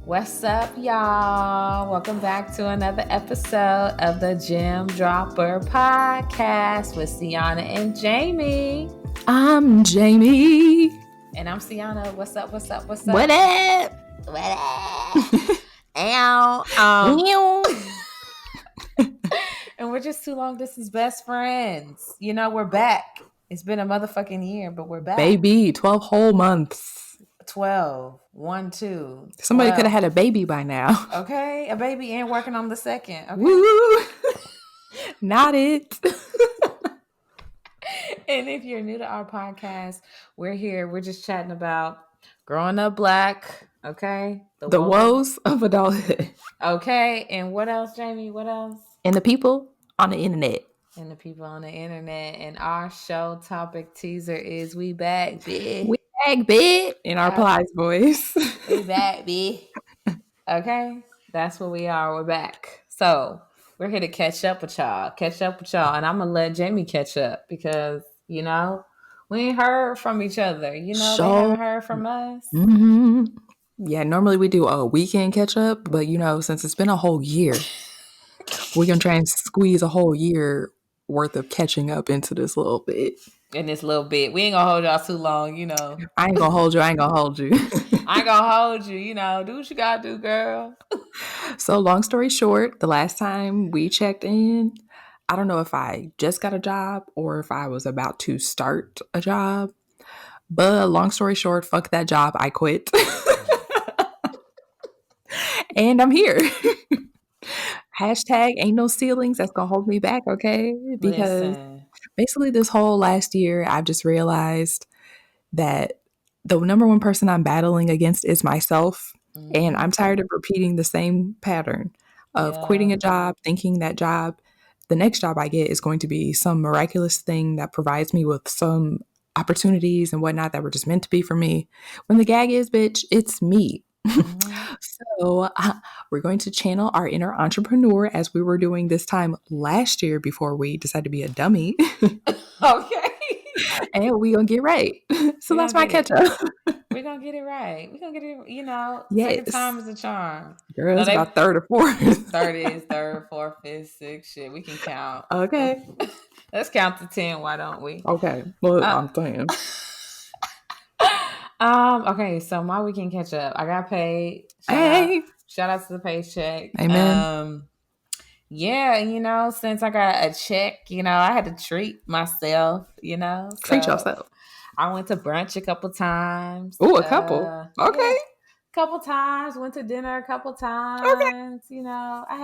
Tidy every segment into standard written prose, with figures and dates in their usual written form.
What's up, y'all? Welcome back to another episode of the Gym Dropper podcast with Sienna and Jamie. I'm Jamie. And I'm Sienna. What's up? What up? What up? Ow. And we're just two long distance best friends. You know, we're back. It's been a motherfucking year, but we're back. Baby, 12 whole months. 12. 1, 2. Somebody 12. could have had a baby by now. Okay, a baby and working on the second. Okay. Woo! Not it. And if you're new to our podcast, we're here. We're just chatting about growing up black. Okay. The woes of adulthood. Okay. And what else, Jamie? What else? And the people on the internet. And the people on the internet. And our show topic teaser is we back, bitch. We back, bitch. In our Plies voice. We back, bitch. Okay. That's what we are. We're back. So we're here to catch up with y'all. And I'm going to let Jamie catch up because, you know, we ain't heard from each other. You know, they haven't heard from us. Mm-hmm. Yeah, normally we do a weekend catch up, but you know, since it's been a whole year, we're going to try and squeeze a whole year worth of catching up into this little bit. In this little bit. We ain't going to hold y'all too long, you know. I ain't going to hold you. I ain't going to hold you, you know. Do what you got to do, girl. So long story short, the last time we checked in, I don't know if I just got a job or if I was about to start a job. But long story short, fuck that job. I quit. And I'm here. Hashtag ain't no ceilings that's going to hold me back, okay? Because basically this whole last year, I've just realized that the number one person I'm battling against is myself. Mm-hmm. And I'm tired of repeating the same pattern of quitting a job, thinking that the next job I get is going to be some miraculous thing that provides me with some opportunities and whatnot that were just meant to be for me. When the gag is, bitch, it's me. Mm-hmm. So we're going to channel our inner entrepreneur as we were doing this time last year before we decided to be a dummy. Okay. And we're going to get right. So that's my catch up. We're going to get it right. We're going to get it, you know, yes. Second time is a charm. Girl, it's about third or fourth. Third is third, fourth, fifth, sixth, shit. We can count. Okay. Let's count to 10. Why don't we? Okay. Well, I'm saying. Okay, so my weekend catch up. I got paid. Shout out to the paycheck. Amen. Yeah, you know, since I got a check, you know, I had to treat myself, you know. Treat yourself. I went to brunch a couple times. Oh, a couple. Okay. Yeah, a couple times. Went to dinner a couple times. Okay. You know, I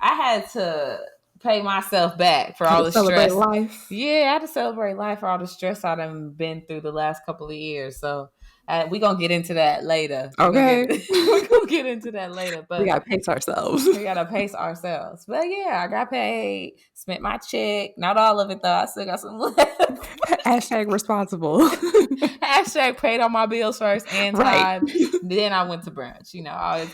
had to pay myself back for all the stress. Life. Yeah, I had to celebrate life for all the stress I've been through the last couple of years. So we're going to get into that later. Okay. We're going to get into that later. But we got to pace ourselves. But yeah, I got paid, spent my check. Not all of it, though. I still got some left. Hashtag responsible. Hashtag paid on my bills first and time. Right. Then I went to brunch. You know, I always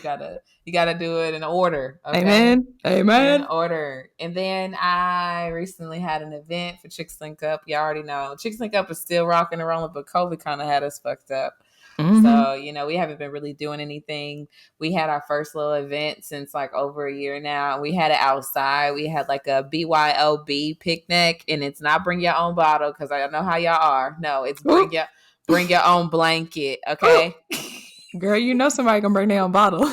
you gotta do it in order. Okay? Amen. In order. And then I recently had an event for Chicks Link Up. You already know. Chicks Link Up is still rocking and rolling, but COVID kind of had us fucked up. Mm-hmm. So, you know, we haven't been really doing anything. We had our first little event since like over a year now. We had it outside. We had like a BYOB picnic, and it's not bring your own bottle because I know how y'all are. No, it's bring your own blanket. Okay. Girl, you know somebody gonna bring their own bottle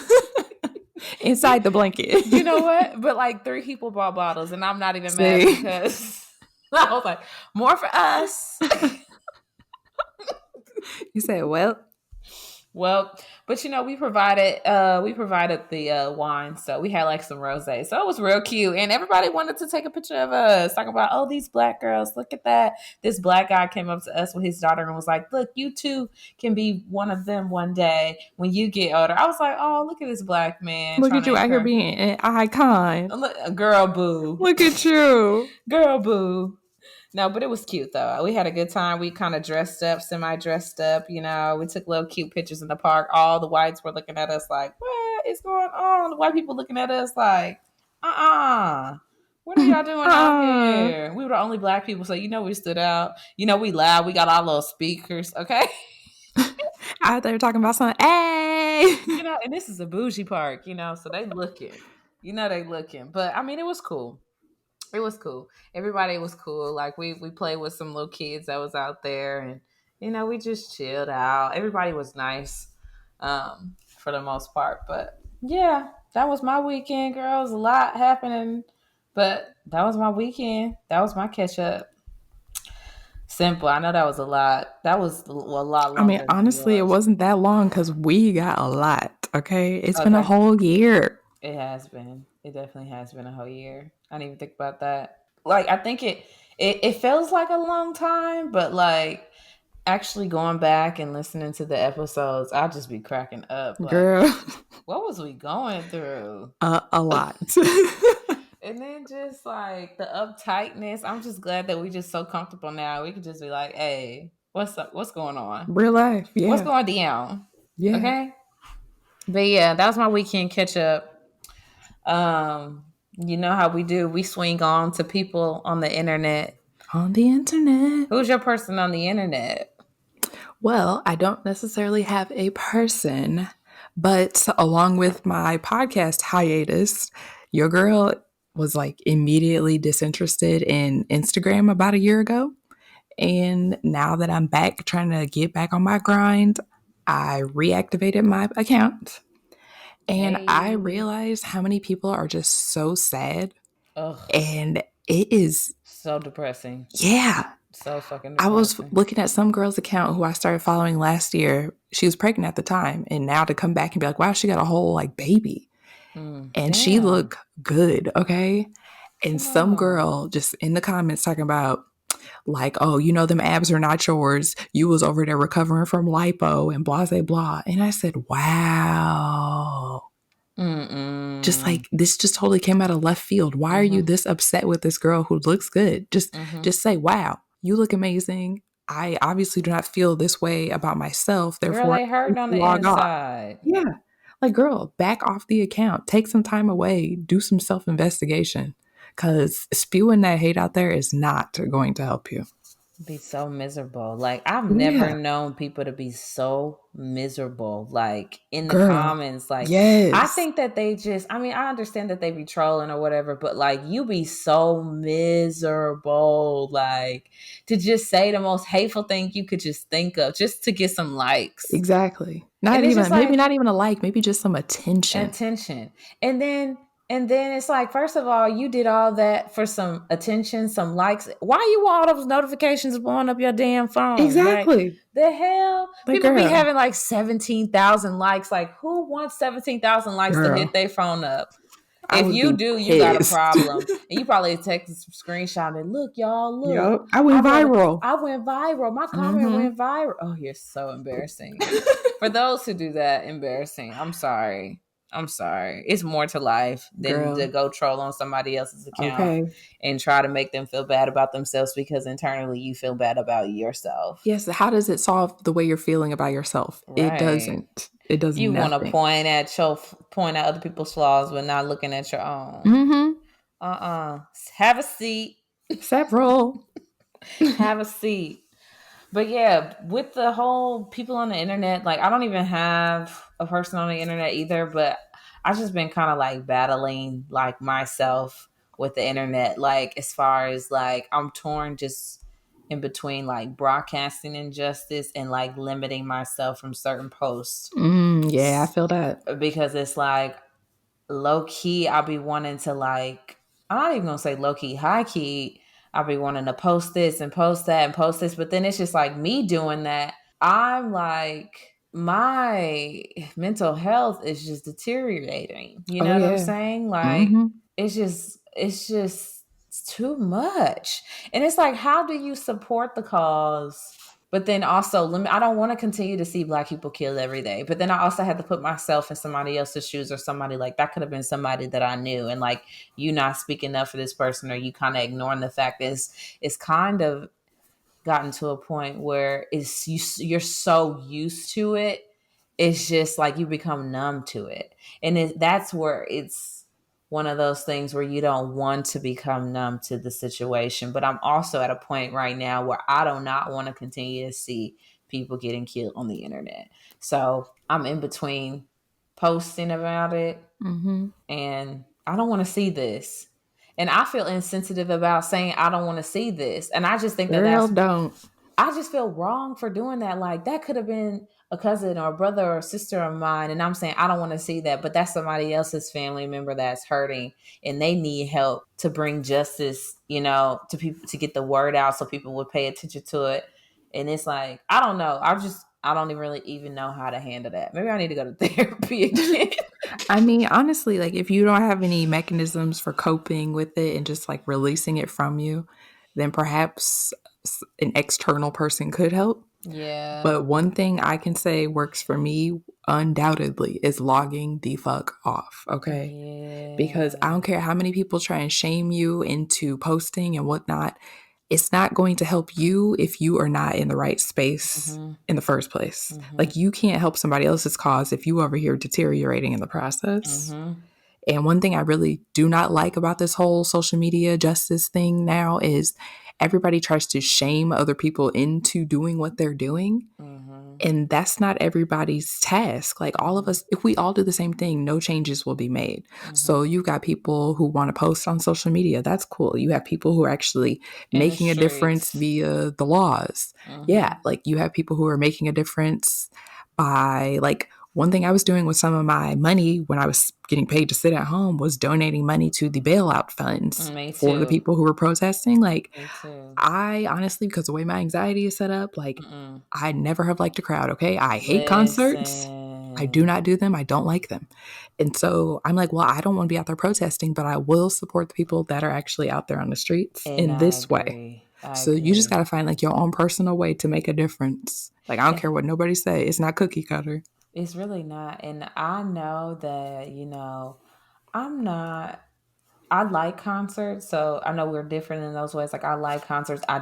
inside the blanket. You know what? But like 3 people bought bottles, and I'm not even mad because I was like, more for us. You said, well, but you know, we provided the wine, so we had like some rosé, so it was real cute, and everybody wanted to take a picture of us, talking about, oh, these black girls, look at that. This black guy came up to us with his daughter and was like, look, you too can be one of them one day when you get older. I was like, oh, look at this black man. Look at you out here being an icon. Girl, boo. Look at you. Girl, boo. No, but it was cute, though. We had a good time. We kind of semi-dressed up, you know. We took little cute pictures in the park. All the whites were looking at us like, what is going on? The white people looking at us like, what are y'all doing out here? We were the only black people, so you know we stood out. You know we loud. We got our little speakers, okay? Out there talking about something, hey! okay. And this is a bougie park, so they looking. They looking. But I mean, it was cool. It was cool. Everybody was cool. Like we played with some little kids that was out there, and we just chilled out. Everybody was nice, for the most part. But yeah, that was my weekend, girls. A lot happening, but that was my weekend. That was my catch up. Simple. I know that was a lot. That was a lot I mean, longer than honestly, it yours. wasn't that long because we got a lot. Okay. It's been a Okay. whole year. It has been. It definitely has been a whole year. I didn't even think about that. Like, I think it feels like a long time, but like actually going back and listening to the episodes, I'll just be cracking up. Like, Girl, what was we going through? a lot. And then just like the uptightness. I'm just glad that we just so comfortable now. We can just be like, hey, what's up? What's going on? Real life. What's Yeah. going down? Yeah. Okay. But yeah, that was my weekend catch up. You know how we do. We swing on to people on the internet. On the internet. Who's your person on the internet? Well, I don't necessarily have a person, but along with my podcast hiatus, your girl was like immediately disinterested in Instagram about a year ago. And now that I'm back trying to get back on my grind, I reactivated my account and I Hey. realized how many people are just so sad. Ugh. And it is, So depressing. yeah. So fucking I was depressing. looking at some girl's account who I started following last year. She was pregnant at the time. And now to come back and be like, wow, she got a whole like baby. And she Damn. looked good. Okay. And Come some on. girl just in the comments talking about, like, oh, them abs are not yours. You was over there recovering from lipo and blah, blah, blah. And I said, wow. Just Mm-mm. like this just totally came out of left field. Why are you Mm-hmm. this upset with this girl who looks good? Mm-hmm. Just say, wow, you look amazing. I obviously do not feel this way about myself. Girl, Therefore, they I need hurting on to the log off. inside. Yeah. Like, girl, back off the account. Take some time away. Do some self investigation. Because spewing that hate out there is not going to help you. Be so miserable. Like, I've never Yeah. known people to be so miserable. Like, in the Girl. comments, like, I Yes. think that they just, I mean, I understand that they be trolling or whatever, but like, you be so miserable. Like, to just say the most hateful thing you could just think of, just to get some likes. Exactly. And Not it's just even, maybe like, not even a like, maybe just some attention. attention. And then it's like, first of all, you did all that for some attention, some likes. Why you want all those notifications blowing up your damn phone? Like, Exactly. the hell? Like, People be girl, having like 17,000 likes. Like, who wants 17,000 likes to hit girl, their phone up? I If would you be do, you got a pissed. problem. And you probably text a screenshot and look, y'all, look. Yup. I went viral. I went viral. My comment Mm-hmm. went viral. Oh, you're so embarrassing. For those who do that, embarrassing. I'm sorry. I'm sorry. It's more to life than to Girl. go troll on somebody else's account Okay. and try to make them feel bad about themselves because internally you feel bad about yourself. Yes. How does it solve the way you're feeling about yourself? It Right. doesn't. It does You want to nothing. point at other people's flaws but not looking at your own. Mm-hmm. Have a seat. Several. Have a seat. But yeah, with the whole people on the internet, like, I don't even have a person on the internet either, but I've just been kind of like battling like myself with the internet. Like, as far as like, I'm torn just in between like broadcasting injustice and like limiting myself from certain posts. Yeah, I feel that. Because it's like, low key, I'll be wanting to like, I'm not even gonna say low key, high key. I'll be wanting to post this and post that and post this, but then it's just like me doing that. I'm like, my mental health is just deteriorating. You Oh, know what I'm yeah. saying? Like, Mm-hmm. it's too much. And it's like, how do you support the cause? But then also, I don't want to continue to see Black people killed every day. But then I also had to put myself in somebody else's shoes, or somebody like that could have been somebody that I knew. And like, you not speaking up for this person, or you kind of ignoring the fact that it's kind of gotten to a point where you're so used to it. It's just like you become numb to it. And that's where it's one of those things where you don't want to become numb to the situation. But I'm also at a point right now where I do not want to continue to see people getting killed on the internet. So I'm in between posting about it. And I don't want to see this. And I feel insensitive about saying I don't want to see this. And I just think that Girl, don't. I just feel wrong for doing that. Like that could have been a cousin or a brother or sister of mine. And I'm saying I don't want to see that, but that's somebody else's family member that's hurting and they need help to bring justice, to people, to get the word out so people would pay attention to it. And it's like, I don't know. I don't even know how to handle that. Maybe I need to go to therapy again. I mean, honestly, like if you don't have any mechanisms for coping with it and just like releasing it from you, then perhaps an external person could help. Yeah. But one thing I can say works for me undoubtedly is logging the fuck off. Okay. Yeah. Because I don't care how many people try and shame you into posting and whatnot. It's not going to help you if you are not in the right space in the first place. Like you can't help somebody else's cause if you over here deteriorating in the process. And one thing I really do not like about this whole social media justice thing now is everybody tries to shame other people into doing what they're doing. And that's not everybody's task. Like all of us, if we all do the same thing, no changes will be made. So you got people who want to post on social media. That's cool. You have people who are actually making a difference via the laws. Yeah. Like you have people who are making a difference by like, one thing I was doing with some of my money when I was getting paid to sit at home was donating money to the bailout funds for the people who were protesting. Like, I honestly, because the way my anxiety is set up, like, I never have liked a crowd, okay? I hate concerts. I do not do them. I don't like them. And so I'm like, well, I don't want to be out there protesting, but I will support the people that are actually out there on the streets in this way. So you just got to find like your own personal way to make a difference. Like, I don't care what nobody say. It's not cookie cutter. It's really not. And I know that, I like concerts. So I know we're different in those ways. Like I like concerts. But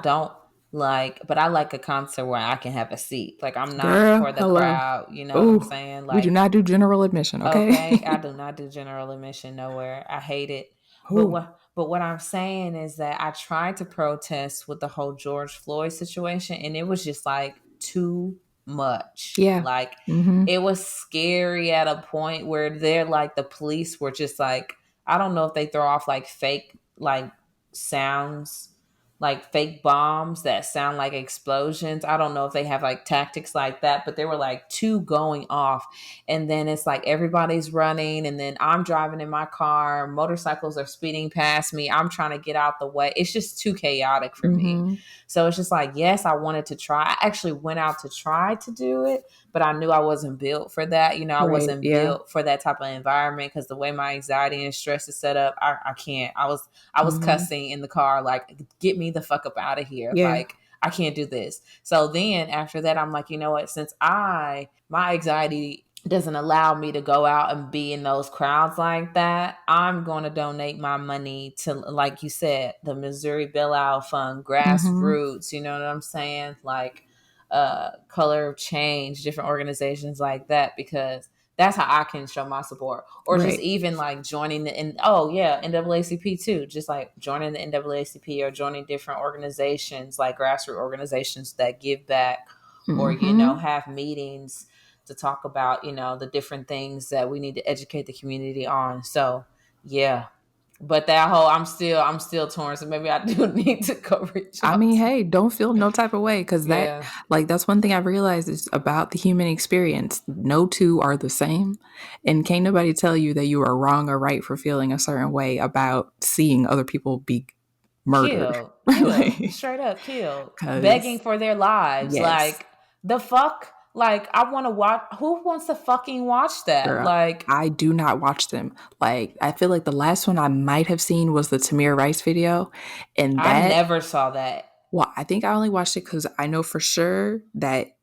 I like a concert where I can have a seat. Like I'm not for the crowd. You know what I'm saying? Like we do not do general admission. Okay. I do not do general admission nowhere. I hate it. But what I'm saying is that I tried to protest with the whole George Floyd situation, and it was just like too much. Yeah. Like it was scary at a point where the police were just like, I don't know if they throw off like fake like sounds, like fake bombs that sound like explosions. I don't know if they have like tactics like that, but there were like two going off. And then it's like everybody's running, and then I'm driving in my car, motorcycles are speeding past me. I'm trying to get out the way. It's just too chaotic for me. So it's just like, yes, I wanted to try. I actually went out to try to do it, but I knew I wasn't built for that. I wasn't built for that type of environment because the way my anxiety and stress is set up, I can't. I was cussing in the car, like, get me the fuck up out of here. Yeah. Like, I can't do this. So then after that, I'm like, you know what? Since my anxiety doesn't allow me to go out and be in those crowds like that, I'm going to donate my money to, like you said, the Missouri Bailout Fund, grassroots, you know what I'm saying? Like, Color of Change, different organizations like that, because that's how I can show my support. Or just even like joining NAACP too. Just like joining the NAACP or joining different organizations, like grassroots organizations that give back, or, have meetings to talk about, the different things that we need to educate the community on. So yeah. But that whole, I'm still torn. So maybe I do need to go reach out. I mean, hey, don't feel no type of way, because that's one thing I've realized is about the human experience. No two are the same, and can't nobody tell you that you are wrong or right for feeling a certain way about seeing other people be murdered, killed, straight up killed, begging for their lives. Yes. Like the fuck. Like, I want to watch. Who wants to fucking watch that? Girl, like, I do not watch them. Like, I feel like the last one I might have seen was the Tamir Rice video, and I never saw that. Well, I think I only watched it because I know for sure that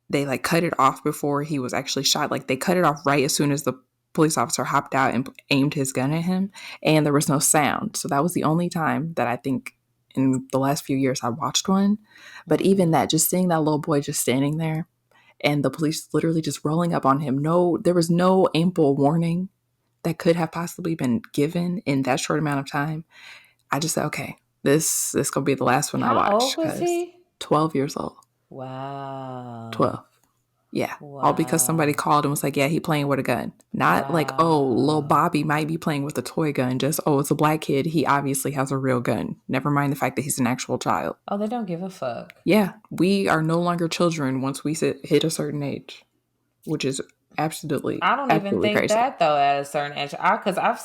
they like cut it off before he was actually shot. Like, they cut it off right as soon as the police officer hopped out and aimed his gun at him, and there was no sound. So that was the only time that I think in the last few years I watched one. But even that, just seeing that little boy just standing there, and the police literally just rolling up on him. There was no ample warning that could have possibly been given in that short amount of time. I just said, okay, this gonna be the last one I watch. How old was he? 12 years old. Wow. 12. Yeah. All because somebody Wow. called and was like, yeah, he playing with a gun. Not like, oh, little Wow. Bobby might be playing with a toy gun. Just, oh, it's a black kid. He obviously has a real gun. Never mind the fact that he's an actual child. Oh, they don't give a fuck. Yeah. We are no longer children once we hit a certain age, which is I don't even absolutely think crazy. that though at a certain age. Because I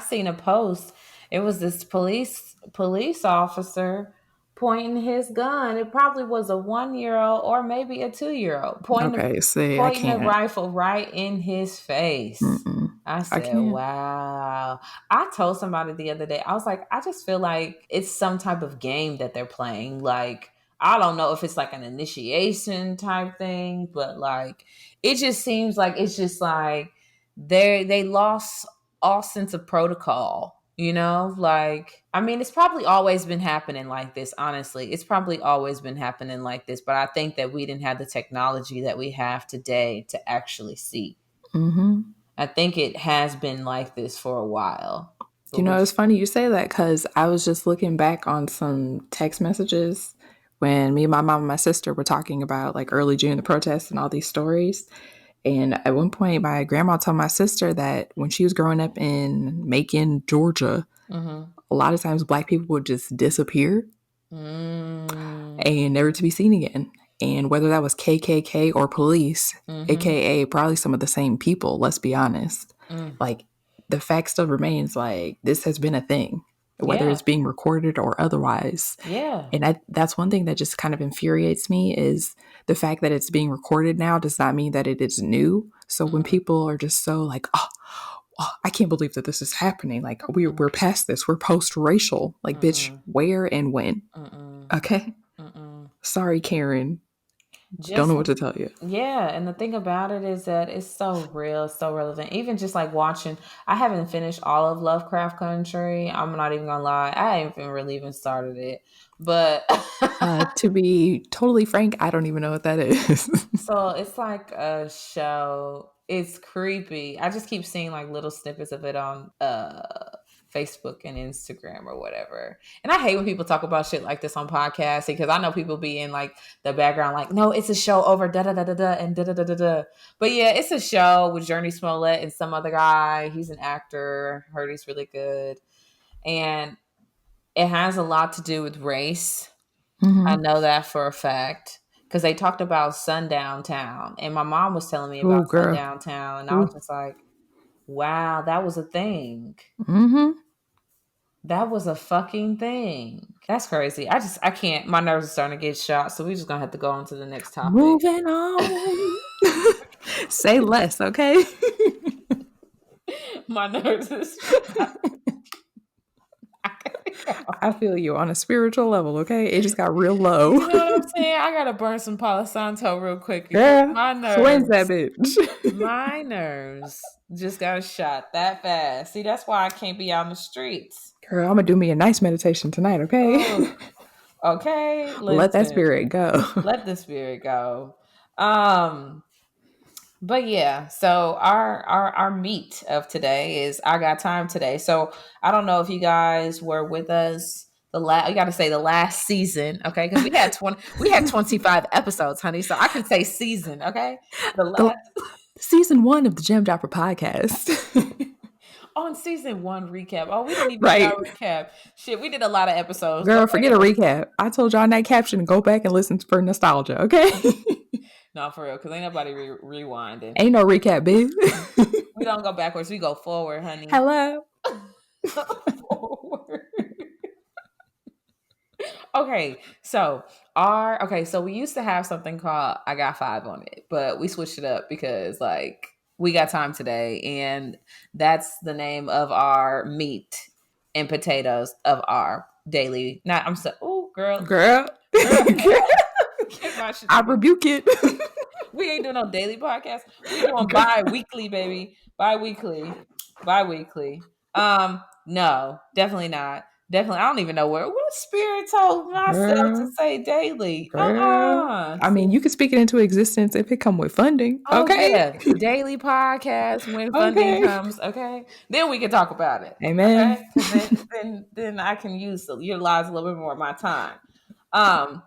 seen a post. It was this police officer pointing his gun. It probably was a 1 year old or maybe a 2 year old Okay. See, I pointing the can't. rifle right in his face. Mm-mm. I I said, can't. wow. I told somebody the other day, I was like, I just feel like it's some type of game that they're playing. Like, I don't know if it's like an initiation type thing, but like, it just seems like it's just like they lost all sense of protocol, you know? Like, I mean, it's probably always been happening like this, honestly. It's probably always been happening like this, but I think that we didn't have the technology that we have today to actually see. Mm-hmm. I think it has been like this for a while. But You know, it's funny you say that because I was just looking back on some text messages when me, my mom, and my sister were talking about like early June, the protests and all these stories. And at one point, my grandma told my sister that when she was growing up in Macon, Georgia, mm-hmm. a lot of times black people would just disappear and never to be seen again. And whether that was KKK or police, Mm-hmm. aka probably some of the same people, let's be honest, Mm. like the fact still remains like this has been a thing, whether Yeah. it's being recorded or otherwise. Yeah. And that's one thing that just kind of infuriates me is the fact that it's being recorded now does not mean that it is new. So when Mm-mm. people are just so like, oh, I can't believe that this is happening. Like Mm-mm. we're past this. We're post-racial. Like, bitch, Mm-mm. where and when? Mm-mm. Okay. Mm-mm. Sorry, Karen. Don't know Just what to tell you. yeah, and the thing about it is that it's so real, so relevant. Even just like watching, I haven't finished all of Lovecraft Country. I'm not even gonna lie, I haven't really even started it. But To be totally frank, I don't even know what that is. so it's like a show. It's creepy. I just keep seeing like little snippets of it on Facebook and Instagram or whatever. And I hate when people talk about shit like this on podcasts because I know people be in like the background like, no, it's a show over da da da da da and da da da da da. But yeah, it's a show with Journey Smollett and some other guy. He's an actor. Heard he's really good. And it has a lot to do with race. I Mm-hmm. know that for a fact because they talked about Sundown Town, and my mom was telling me Oh, about girl. Sundown Town, and I was Ooh. just like, "Wow, that was a thing. Mm-hmm. That was a fucking thing. That's crazy. I can't. My nerves are starting to get shot, so we're just gonna have to go on to the next topic. Moving on. Say less, okay? My nerves is shot. I feel you on a spiritual level, okay? It just got real low. You know what I'm saying? I gotta burn some Palo Santo real quick because Girl, cleanse that bitch. my nerves just got shot that fast. See, that's why I can't be out in the streets. Girl, I'm gonna do me a nice meditation tonight, okay? Oh, okay. Let that Listen, spirit go. let the spirit go. Um, but yeah, so our meat of today is I got time today. So I don't know if you guys were with us you got to say the last season, okay? Because we had 25 episodes, honey. So I can say season, okay? The The last season 1 of the Gem Dropper podcast. on season 1 recap. Oh, we didn't even do Right. our recap. Shit, we did a lot of episodes. Go Girl, back forget a and listen. recap. I told y'all in that caption, go back and listen for nostalgia, okay? No, for real, because ain't nobody rewinding. Ain't no recap, bitch. We don't go backwards. We go forward, honey. Hello. Forward. Okay, so we used to have something called I Got Five on It, but we switched it up because like we got time today, and that's the name of our meat and potatoes of our daily. Not I'm so oh girl, Girl. girl, get my shit I together. rebuke it. We ain't doing no daily podcast. We doing bi-weekly, baby. Bi-weekly. Bi-weekly. No, definitely not. Definitely, I don't even know what spirit told myself to Girl. say daily. Girl. I mean, See? you can speak it into existence if it come with funding. Oh Okay. yeah. Daily podcast when funding Okay. comes, okay? Then we can talk about it. Amen. Okay? Because then I can utilize a little bit more of my time. Um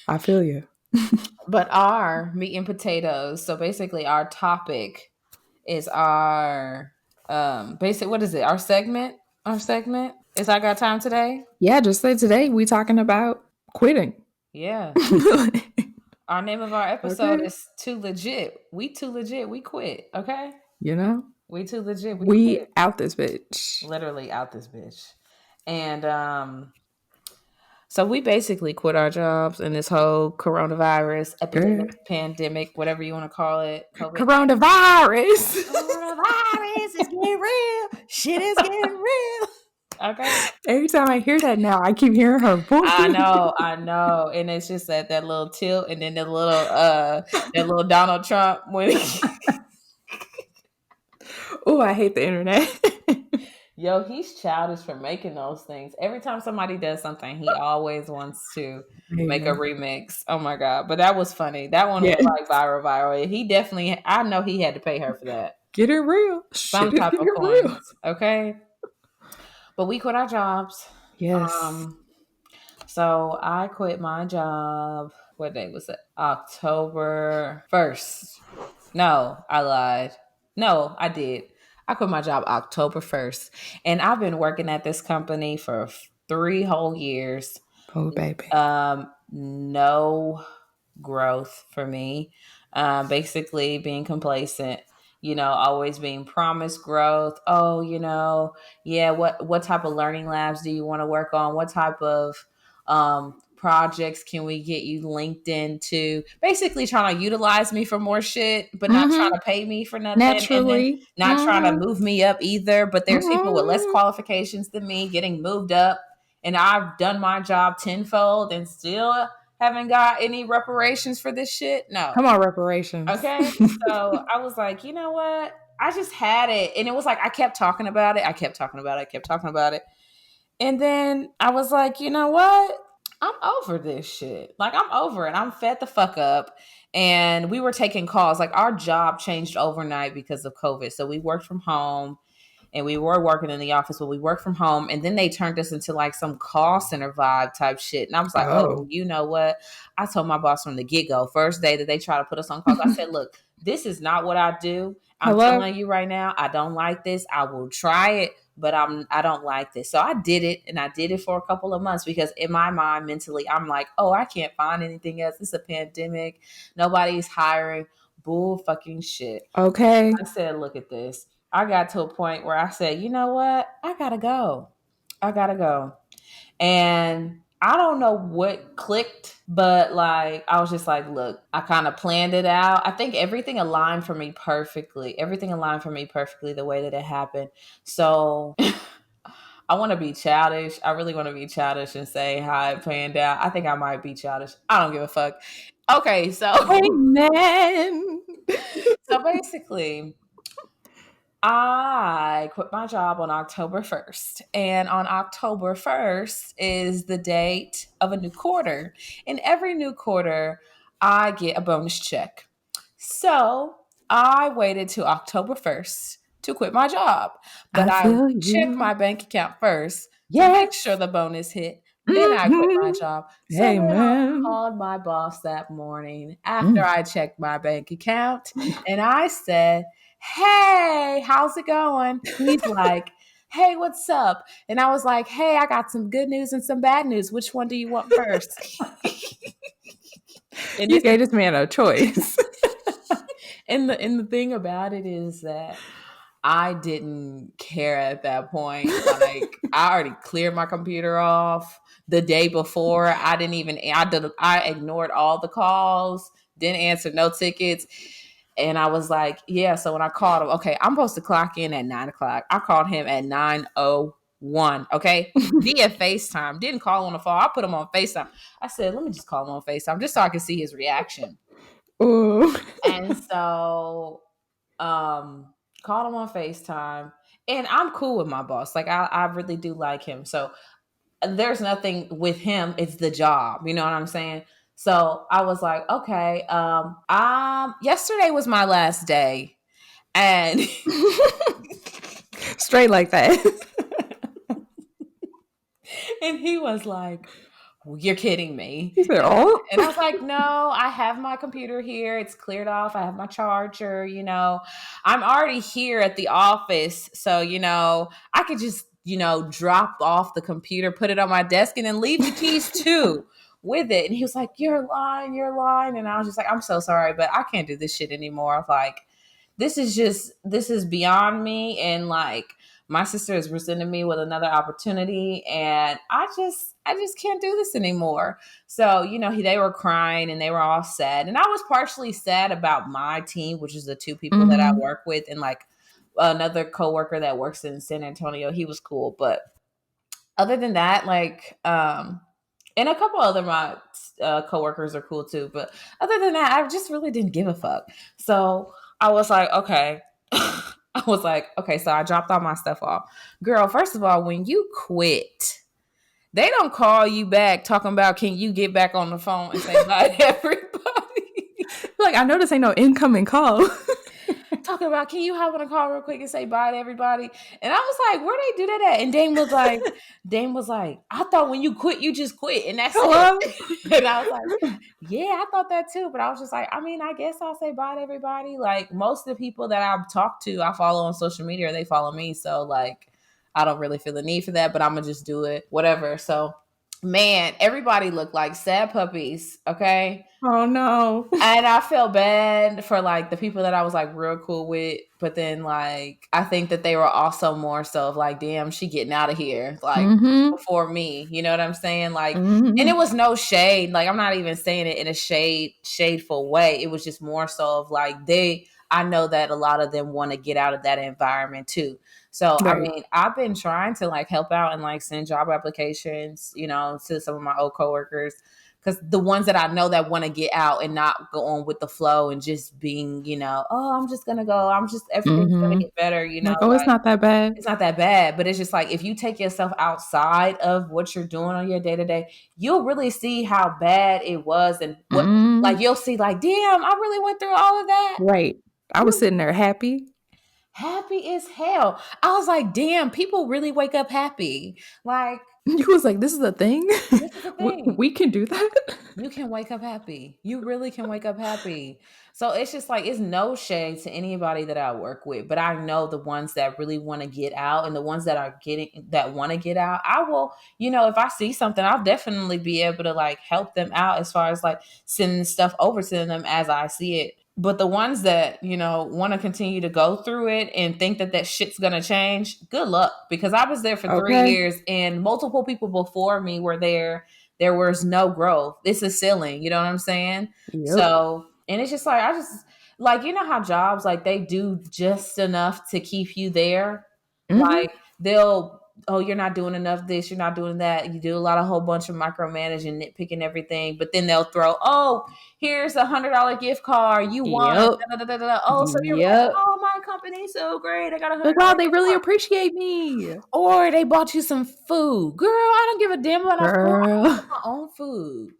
I feel you. But our meat and potatoes. So basically, our topic is our basic. What is it? Our segment. Our segment is I got time today. Yeah, just say today we talking about quitting. Yeah. Our name of our episode Okay. is Too Legit. We too legit. We quit. Okay. You know, We too legit. We we quit. out this bitch. Literally out this bitch. And so we basically quit our jobs in this whole coronavirus Girl. epidemic, pandemic, whatever you want to call it, COVID. Coronavirus. Coronavirus is getting real. Shit is getting real. Okay. Every time I hear that now, I keep hearing her voice. I know. And it's just that little tilt and then that little Donald Trump when Oh, I hate the internet. yo, he's childish for making those things. Every time somebody does something, he always wants to make a Man. remix. Oh my god! But that was funny. That one Yeah. went like viral. He definitely. I know he had to pay her for that. Get it real. Some Shit is type getting of real. coins. Okay. But we quit our jobs. Yes. So I quit my job. What day was it? October 1st. No, I lied. No, I did. I quit my job October 1st. And I've been working at this company for 3 whole years. Oh, baby. No growth for me. Basically being complacent, always being promised growth. Oh, yeah, what type of learning labs do you want to work on? What type of projects can we get you linked into? Basically trying to utilize me for more shit, but not trying to pay me for nothing. And then Naturally. not trying to move me up either. But there's people with less qualifications than me getting moved up. And I've done my job tenfold and still haven't got any reparations for this shit. No. Come on, reparations. Okay. So I was like, you know what? I just had it. And it was like, I kept talking about it. I kept talking about it. And then I was like, you know what? I'm over this shit. Like, I'm over it. I'm fed the fuck up. And we were taking calls. Like, our job changed overnight because of COVID. So we worked from home and we were working in the office, but we worked from home. And then they turned us into like some call center vibe type shit. And I was like, oh, you know what? I told my boss from the get-go, first day that they try to put us on calls, I said, look, this is not what I do. I'm telling you right now, I don't like this. I will try it, but I don't like this. So I did it, and I did it for a couple of months because in my mind, mentally, I'm like, oh, I can't find anything else. It's a pandemic. Nobody's hiring. Bull fucking shit. Okay. I said, look at this. I got to a point where I said, you know what? I gotta go. And I don't know what clicked, but like I was just like, look, I kind of planned it out. I think everything aligned for me perfectly. The way that it happened. So I want to be childish. I really want to be childish and say how it planned out. I think I might be childish. I don't give a fuck. Okay, so Amen. So basically, I quit my job on October 1st. And on October 1st is the date of a new quarter. In every new quarter, I get a bonus check. So I waited till October 1st to quit my job. But I checked my bank account first to make sure the bonus hit. Then I quit my job. So then I called my boss that morning after I checked my bank account and I said, hey, how's it going? He's like, hey, what's up? And I was like, hey, I got some good news and some bad news. Which one do you want first? And you gave this man a choice. And the thing about it is that I didn't care at that point. Like, I already cleared my computer off the day before. I ignored all the calls, didn't answer no tickets. And I was like, yeah. So when I called him, okay, I'm supposed to clock in at 9:00. I called him at 9:01. Okay. Via FaceTime. Didn't call on the phone. I put him on FaceTime. I said, let me just call him on FaceTime just so I can see his reaction. Ooh. And so called him on FaceTime. And I'm cool with my boss. Like I really do like him. So there's nothing with him. It's the job. You know what I'm saying? So I was like, okay, yesterday was my last day. And straight like that. And he was like, You're kidding me. He said, oh. And I was like, no, I have my computer here. It's cleared off. I have my charger. I'm already here at the office. So, I could just, drop off the computer, put it on my desk, and then leave the keys too with it. And he was like, you're lying. You're lying. And I was just like, I'm so sorry, but I can't do this shit anymore. I was like, this is beyond me. And like, my sister is presenting me with another opportunity, and I just can't do this anymore. So, they were crying and they were all sad. And I was partially sad about my team, which is the two people that I work with, and like another coworker that works in San Antonio. He was cool. But other than that, like, and a couple other my coworkers are cool too. But other than that, I just really didn't give a fuck. So I was like, okay. So I dropped all my stuff off. Girl, first of all, when you quit, they don't call you back talking about, can you get back on the phone and say bye to everybody? Like, I know this ain't no incoming call. Talking about, can you hop on a call real quick and say bye to everybody? And I was like, where they do that at? And Dame was like, I thought when you quit, you just quit. And that's it. And I was like, yeah, I thought that too. But I was just like, I mean, I guess I'll say bye to everybody. Like, most of the people that I've talked to, I follow on social media, or they follow me. So like, I don't really feel the need for that, but I'm going to just do it, whatever. So, man, everybody looked like sad puppies, okay? Oh, no. And I felt bad for, like, the people that I was, like, real cool with. But then, like, I think that they were also more so of, like, damn, she getting out of here, like, before me. You know what I'm saying? Like, and it was no shade. Like, I'm not even saying it in a shadeful way. It was just more so of, like, I know that a lot of them want to get out of that environment, too. So, right. I mean, I've been trying to like help out and like send job applications, to some of my old coworkers, because the ones that I know that want to get out and not go on with the flow and just being, oh, I'm just going to go. Everything's going to get better, Like, oh, it's not that bad. It's not that bad. But it's just like, if you take yourself outside of what you're doing on your day to day, you'll really see how bad it was. And what, like, you'll see like, damn, I really went through all of that. Right. I was sitting there happy as hell. I was like, damn, people really wake up happy. Like, you was like, this is a thing? This is a thing. We can do that? You can wake up happy. You really can wake up happy. So it's just like, it's no shade to anybody that I work with, but I know the ones that really want to get out, and the ones that want to get out, I will, if I see something, I'll definitely be able to like help them out as far as like sending stuff over to them as I see it. But the ones that, want to continue to go through it and think that shit's going to change, good luck. Because I was there for 3 years and multiple people before me were there. There was no growth. It's a ceiling. You know what I'm saying? Yep. So, and it's just like, like, how jobs, like they do just enough to keep you there. Like you're not doing enough this, you're not doing that. You do a whole bunch of micromanaging, nitpicking everything, but then they'll throw, oh, here's $100 gift card. You won. Oh, so you're oh, my company's so great. I got $100. Wow, they really appreciate me. Or they bought you some food. Girl, I don't give a damn about my own food.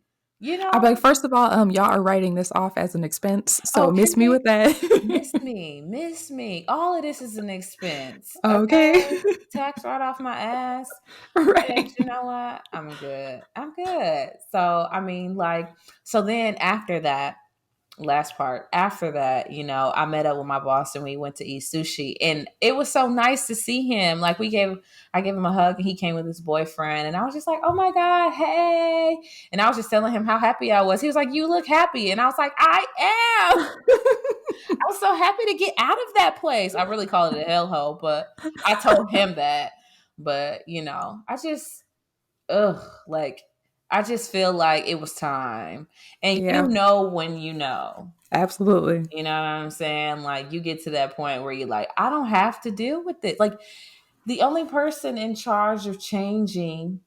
I'm like, first of all, y'all are writing this off as an expense, so miss me with that. miss me. All of this is an expense. Okay. Tax right off my ass. Right. But you know what? I'm good. So, I mean, like, so then after that, last part, after that, I met up with my boss and we went to eat sushi, and it was so nice to see him. Like, I gave him a hug, and he came with his boyfriend, and I was just like, oh my God, hey. And I was just telling him how happy I was. He was like, you look happy. And I was like, I am. I was so happy to get out of that place. I really call it a hellhole, but I told him that. But, I just feel like it was time. And when you know. Absolutely. You know what I'm saying? Like, you get to that point where you're like, I don't have to deal with it. Like, the only person in charge of changing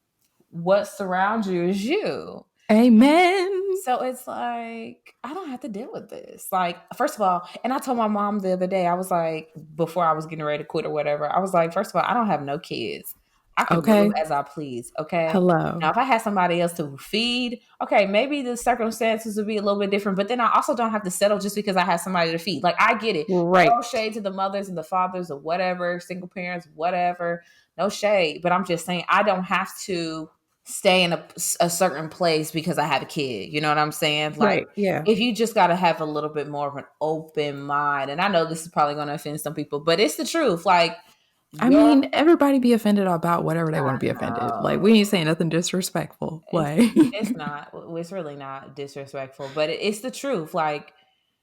what surrounds you is you. Amen. So it's like, I don't have to deal with this. Like, first of all, and I told my mom the other day, I was like, before I was getting ready to quit or whatever, I was like, first of all, I don't have no kids. I can live as I please. Okay. Hello. Now, if I had somebody else to feed, okay, maybe the circumstances would be a little bit different, but then I also don't have to settle just because I have somebody to feed. Like, I get it. Right. No shade to the mothers and the fathers or whatever, single parents, whatever. No shade. But I'm just saying, I don't have to stay in a certain place because I have a kid. You know what I'm saying? Like, Right. Yeah. if you just got to have a little bit more of an open mind, and I know this is probably going to offend some people, but it's the truth. Like, I your mean, everybody be offended about whatever they want to be offended. Like, we no, ain't saying nothing disrespectful. it's Like, it's not. It's really not disrespectful, but it's the truth. Like,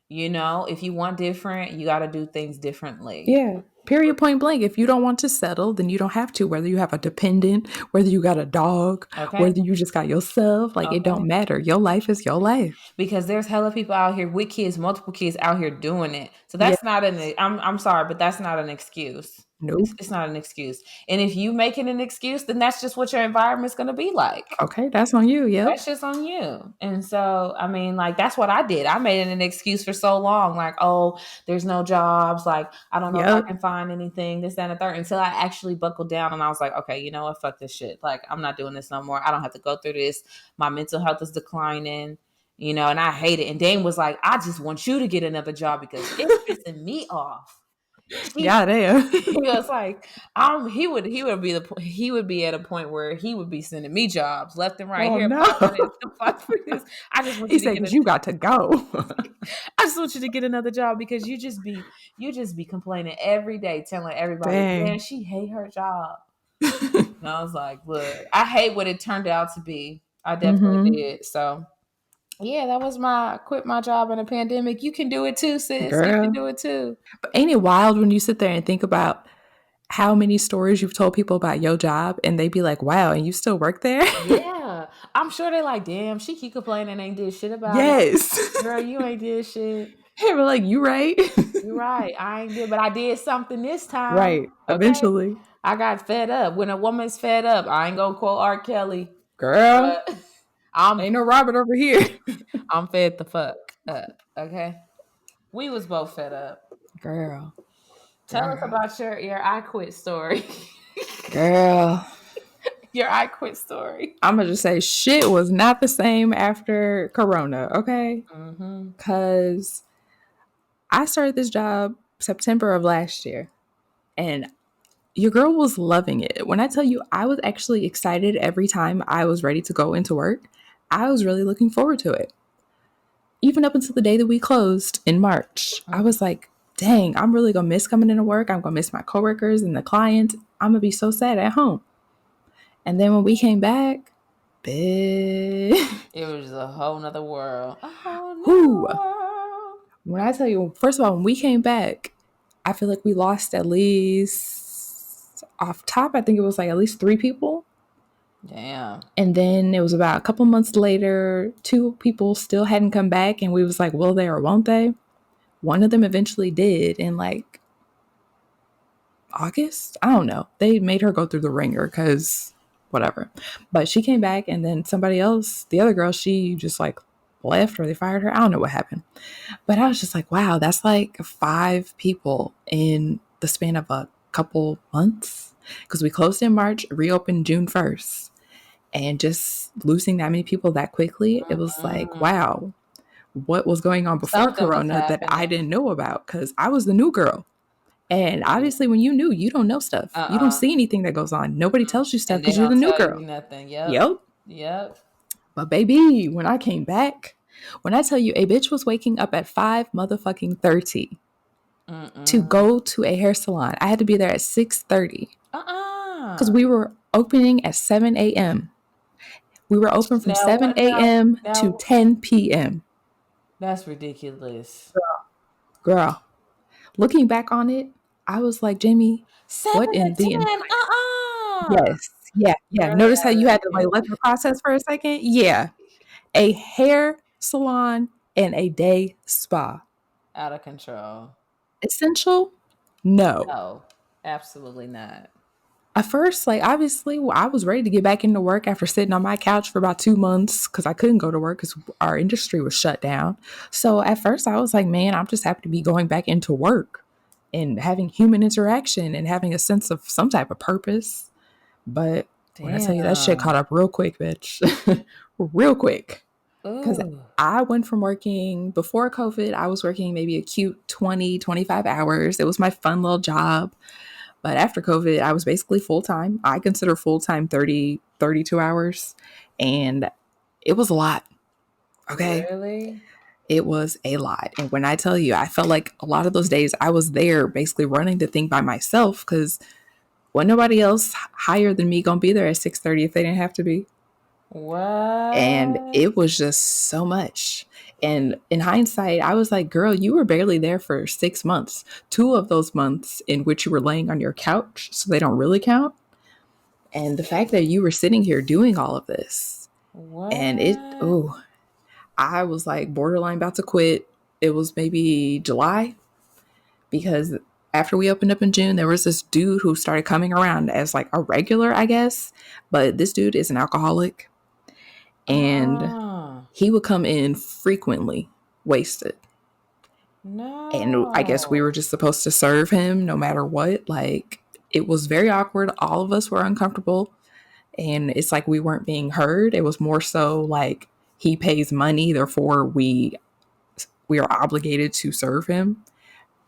if you want different, you got to do things differently. yeah. Period, point blank. If you don't want to settle, then you don't have to. Whether you have a dependent, whether you got a dog, Okay. whether you just got yourself, like it Okay. don't matter. Your life is your life. Because there's hella people out here with kids, multiple kids out here doing it. So Yeah. that's not I'm sorry, but that's not an excuse. Nope. It's not an excuse. And if you make it an excuse, then that's just what your environment's going to be like. Okay, that's on you. Yep. That's just on you. And so, I mean, like, that's what I did. I made it an excuse for so long. Like, oh, there's no jobs. Like, I don't know if I Yep. can find anything, this, that, and the third. Until I actually buckled down and I was like, okay, you know what? Fuck this shit. Like, I'm not doing this no more. I don't have to go through this. My mental health is declining, and I hate it. And Dane was like, I just want you to get another job because it's pissing me off. Yeah, damn. He was like, he would be at a point where he would be sending me jobs left and right. Oh Here, no. apply for this, apply for this. I just want He you to said, get because you got to go. I just want you to get another job because you just be complaining every day, telling everybody, man, Dang. she hate her job. And I was like, look, I hate what it turned out to be. I definitely did. So yeah, that was I quit my job in a pandemic. You can do it too, sis. You can Girl. do it too. But ain't it wild when you sit there and think about how many stories you've told people about your job and they be like, wow, and you still work there? Yeah. I'm sure they like, damn, she keep complaining, ain't did shit about it. Yes. Girl, you ain't did shit. Hey, we're like, you right? You're right. I ain't did, but I did something this time. Right. Okay. Eventually. I got fed up. When a woman's fed up, I ain't gonna quote R. Kelly, Girl, but I'm ain't no Robert over here. I'm fed the fuck up. Okay. We was both fed up. Girl. Tell us Girl. about your I quit story. Girl. Your I quit story. I'm going to just say shit was not the same after Corona, okay? Mm-hmm. Because I started this job September of last year, and your girl was loving it. When I tell you, I was actually excited every time I was ready to go into work. I was really looking forward to it. Even up until the day that we closed in March, I was like, dang, I'm really going to miss coming into work. I'm going to miss my coworkers and the clients. I'm going to be so sad at home. And then when we came back, bitch. It was a whole nother world. A whole nother Whew. world. When I tell you, first of all, when we came back, I feel like we lost at least off top. I think it was like at least 3 people. Damn. And then it was about a couple months later, 2 people still hadn't come back. And we was like, will they or won't they? One of them eventually did in like August. I don't know. They made her go through the ringer because whatever. But she came back and then somebody else, the other girl, she just like left or they fired her. I don't know what happened. But I was just like, wow, that's like 5 people in the span of a couple months. Because we closed in March, reopened June 1st. And just losing that many people that quickly, it was like, wow, what was going on before Something was Corona that I happening. didn't know about? Because I was the new girl. And obviously, when you new, you don't know stuff. You don't see anything that goes on. Nobody tells you stuff And they because you're the don't new tell girl. you nothing. Yep. Yep. Yep. But baby, when I came back, when I tell you a bitch was waking up at 5 motherfucking 30 to go to a hair salon, I had to be there at 6:30 because we were opening at 7 a.m. We were open from 7 a.m. to 10 p.m. That's ridiculous. Girl, looking back on it, I was like, Jamie, 7 what in to the 10. Yes. Yeah. Girl, Notice how you had to like ridiculous. let the process for a second? Yeah. A hair salon and a day spa. Out of control. Essential? No. No, absolutely not. At first, like obviously, I was ready to get back into work after sitting on my couch for about 2 months because I couldn't go to work because our industry was shut down. So at first, I was like, man, I'm just happy to be going back into work and having human interaction and having a sense of some type of purpose. But when I tell you that shit caught up real quick, bitch, real quick. Because I went from working before COVID, I was working maybe a cute 20, 25 hours. It was my fun little job. But after COVID, I was basically full time. I consider full time 32 hours. And it was a lot. Okay. Really? It was a lot. And when I tell you, I felt like a lot of those days I was there basically running the thing by myself because wasn't nobody else higher than me gonna be there at 6:30 if they didn't have to be. And What? it was just so much. And in hindsight, I was like, girl, you were barely there for 6 months. 2 of those months in which you were laying on your couch, so they don't really count. And the fact that you were sitting here doing all of this, and What? I was like borderline about to quit. It was maybe July because after we opened up in June, there was this dude who started coming around as like a regular, I guess. But this dude is an alcoholic and Uh-uh. he would come in frequently wasted. And I guess we were No. just supposed to serve him no matter what. Like, it was very awkward. All of us were uncomfortable. And it's like we weren't being heard. It was more so like he pays money, therefore we are obligated to serve him.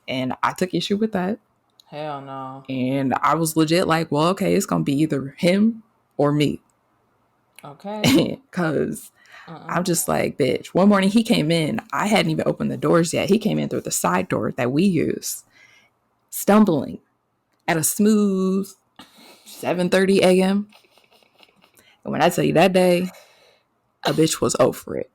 And I took issue with that. Hell no. And I was legit like, well, okay, it's gonna be either him or me. Okay. Cause I'm Uh-uh. just like, bitch. One morning he came in. I hadn't even opened the doors yet. He came in through the side door that we use, stumbling at a smooth 7:30 a.m. And when I tell you that day, a bitch was over it.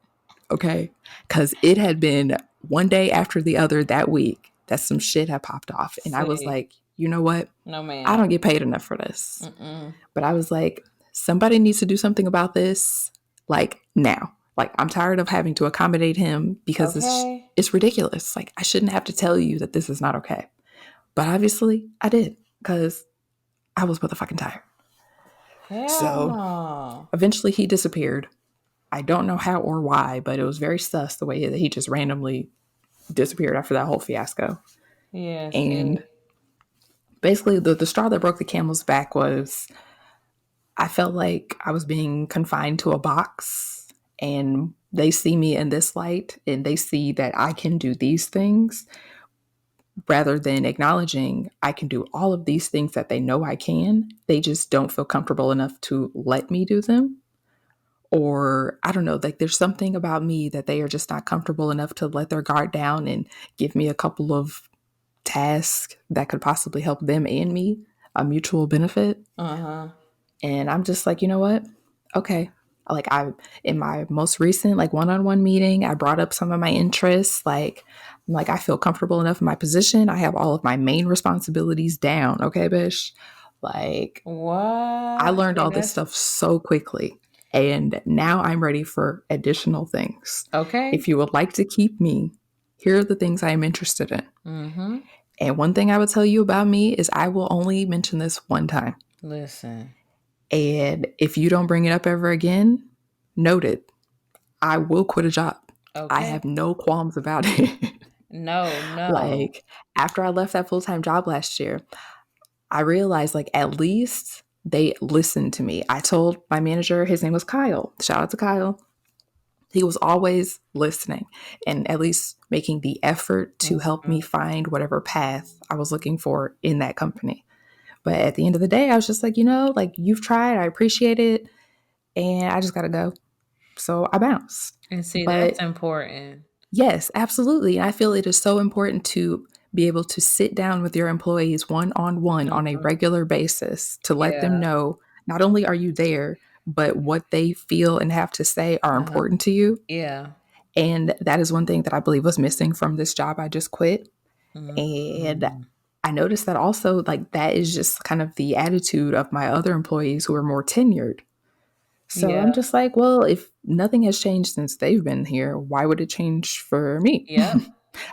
Okay. Cause it had been one day after the other that week that some shit had popped off. And I was See. like, you know what? No, I ma'am. don't get paid enough for this. Mm-mm. But I was like, somebody needs to do something about this like now. Like, I'm tired of having to accommodate him because Okay. it's ridiculous. Like, I shouldn't have to tell you that this is not okay. But obviously I did because I was motherfucking tired. Hell So no. eventually he disappeared. I don't know how or why, but it was very sus the way that he just randomly disappeared after that whole fiasco. Yeah, And see. basically, the straw that broke the camel's back was I felt like I was being confined to a box, and they see me in this light and they see that I can do these things rather than acknowledging I can do all of these things that they know I can. They just don't feel comfortable enough to let me do them. Or I don't know, like there's something about me that they are just not comfortable enough to let their guard down and give me a couple of tasks that could possibly help them and me, a mutual benefit. Uh-huh. And I'm just like, you know what? Okay. Like I in my most recent like one-on-one meeting, I brought up some of my interests. Like I'm like, I feel comfortable enough in my position. I have all of my main responsibilities down. Okay, bish. Like I What? learned See, all this that's stuff so quickly. And now I'm ready for additional things. okay. If you would like to keep me, here are the things I am interested in. Mm-hmm. And one thing I would tell you about me is I will only mention this one time. Listen. And if you don't bring it up ever again, noted, I will quit a job. I Okay. have no qualms about it. No, no. Like, after I left that full time job last year, I realized, like, at least they listened to me. I told my manager, his name was Kyle. Shout out to Kyle. He was always listening and at least making the effort to help me Mm-hmm. find whatever path I was looking for in that company. But at the end of the day, I was just like, you know, like you've tried, I appreciate it, and I just got to go. So I bounced. And see, that's But important. yes, absolutely. And I feel it is so important to be able to sit down with your employees one on one on a Mm-hmm. regular basis to let them Yeah. know not only are you there, but what they feel and have to say are Uh-huh. important to you. Yeah. And that is one thing that I believe was missing from this job I just quit. And Mm-hmm. I noticed that also, like, that is just kind of the attitude of my other employees who are more tenured. So I'm Yeah. just like, well, if nothing has changed since they've been here, why would it change for me? Yep.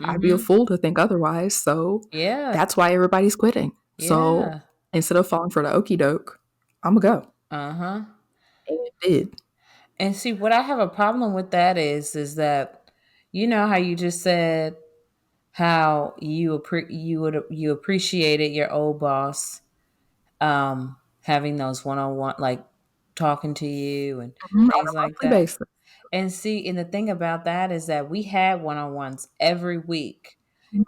I'd be a Mm-hmm. fool to think otherwise. So Yeah. that's why everybody's quitting. So Yeah. instead of falling for the okey doke, I'm going to go. Uh-huh. And it did. And see, what I have a problem with that is that you know how you just said how you appreciated your old boss having those one-on-one, like talking to you and Mhm. On things a like monthly that. basis. And see, and the thing about that is that we had one-on-ones every week.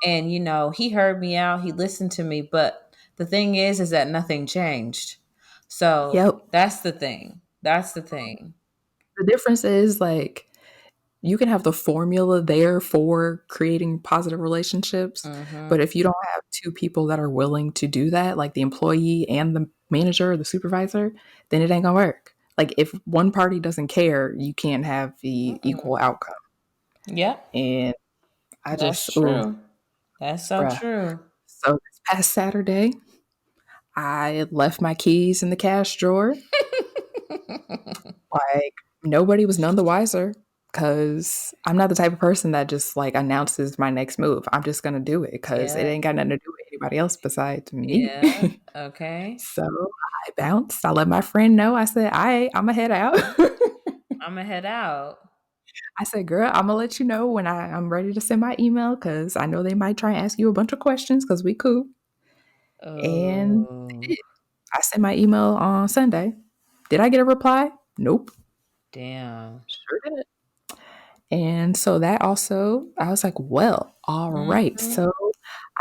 And he heard me out, he listened to me, but The thing is that nothing changed. So Yep. that's the thing. That's the thing. The difference is like you can have the formula there for creating positive relationships, Mm-hmm. but if you don't have two people that are willing to do that, like the employee and the manager or the supervisor, then it ain't gonna work. Like if one party doesn't care, you can't have the equal Mm-mm. outcome. Yep, And I that's just, ooh, true. That's so bruh. true. So this past Saturday, I left my keys in the cash drawer. Like, nobody was none the wiser because I'm not the type of person that just like announces my next move. I'm just gonna do it because it Yeah, ain't got nothing to do with anybody else besides me. yeah. Okay. So I bounced. I let my friend know. I said, I'm gonna head out. I'm gonna head out. I said, girl, I'm gonna let you know when I'm ready to send my email because I know they might try and ask you a bunch of questions because we cool. And they Oh, did. I sent my email on Sunday. Did I get a reply? Nope. damn. Sure did. And so that also, I was like, well, all right. Mm-hmm. So